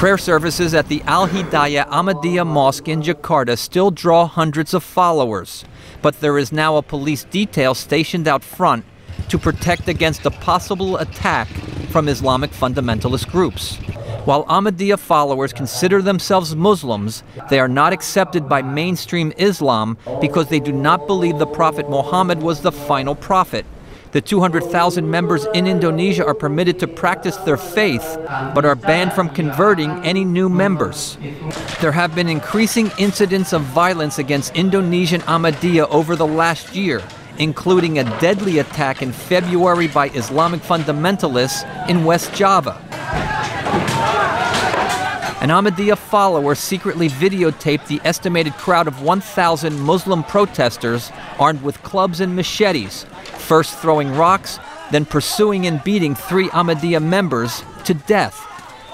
Prayer services at the Al-Hidayah Ahmadiyah Mosque in Jakarta still draw hundreds of followers, but there is now a police detail stationed out front to protect against a possible attack from Islamic fundamentalist groups. While Ahmadiyya followers consider themselves Muslims, they are not accepted by mainstream Islam because they do not believe the Prophet Muhammad was the final prophet. The 200,000 members in Indonesia are permitted to practice their faith, but are banned from converting any new members. There have been increasing incidents of violence against Indonesian Ahmadiyya over the last year, including a deadly attack in February by Islamic fundamentalists in West Java. An Ahmadiyya follower secretly videotaped the estimated crowd of 1,000 Muslim protesters armed with clubs and machetes, first throwing rocks, then pursuing and beating 3 Ahmadiyya members to death.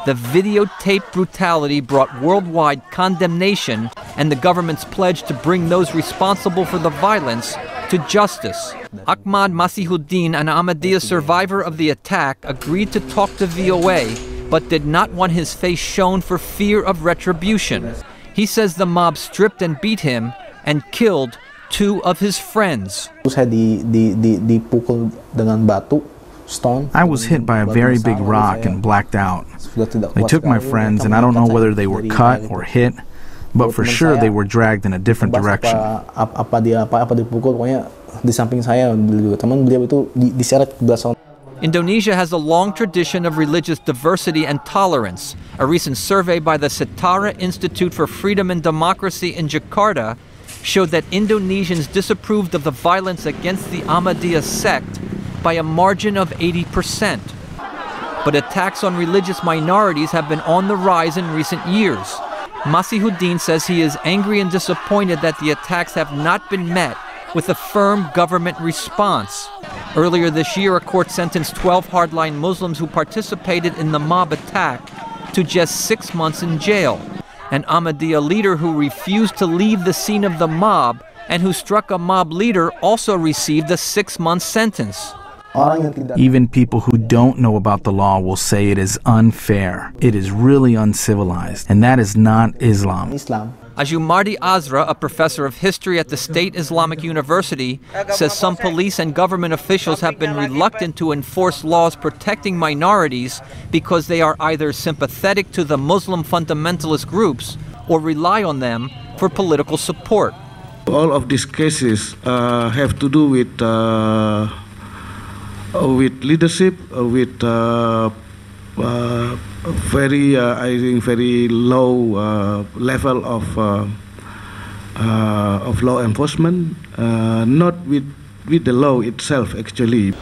The videotaped brutality brought worldwide condemnation and the government's pledge to bring those responsible for the violence to justice. Ahmad Masihuddin, an Ahmadiyya survivor of the attack, agreed to talk to VOA, but did not want his face shown for fear of retribution. He says the mob stripped and beat him and killed 2 of his friends. I was hit by a very big rock and blacked out. They took my friends, and I don't know whether they were cut or hit, but for sure they were dragged in a different direction. Indonesia has a long tradition of religious diversity and tolerance. A recent survey by the Setara Institute for Freedom and Democracy in Jakarta showed that Indonesians disapproved of the violence against the Ahmadiyya sect by a margin of 80%. But attacks on religious minorities have been on the rise in recent years. Masihuddin says he is angry and disappointed that the attacks have not been met with a firm government response. Earlier this year, a court sentenced 12 hardline Muslims who participated in the mob attack to just 6 months in jail. An Ahmadiyya leader who refused to leave the scene of the mob and who struck a mob leader also received a 6-month sentence. Even people who don't know about the law will say it is unfair. It is really uncivilized, and that is not Islam. Ajumardi Azra, a professor of history at the State Islamic University, says some police and government officials have been reluctant to enforce laws protecting minorities because they are either sympathetic to the Muslim fundamentalist groups or rely on them for political support. All of these cases have to do with leadership, with very low level of law enforcement, not with the law itself actually.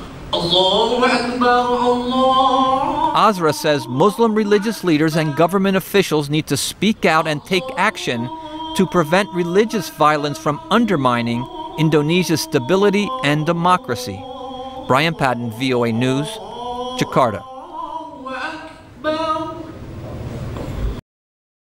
Azra says Muslim religious leaders and government officials need to speak out and take action to prevent religious violence from undermining Indonesia's stability and democracy. Brian Patton, VOA News, Jakarta.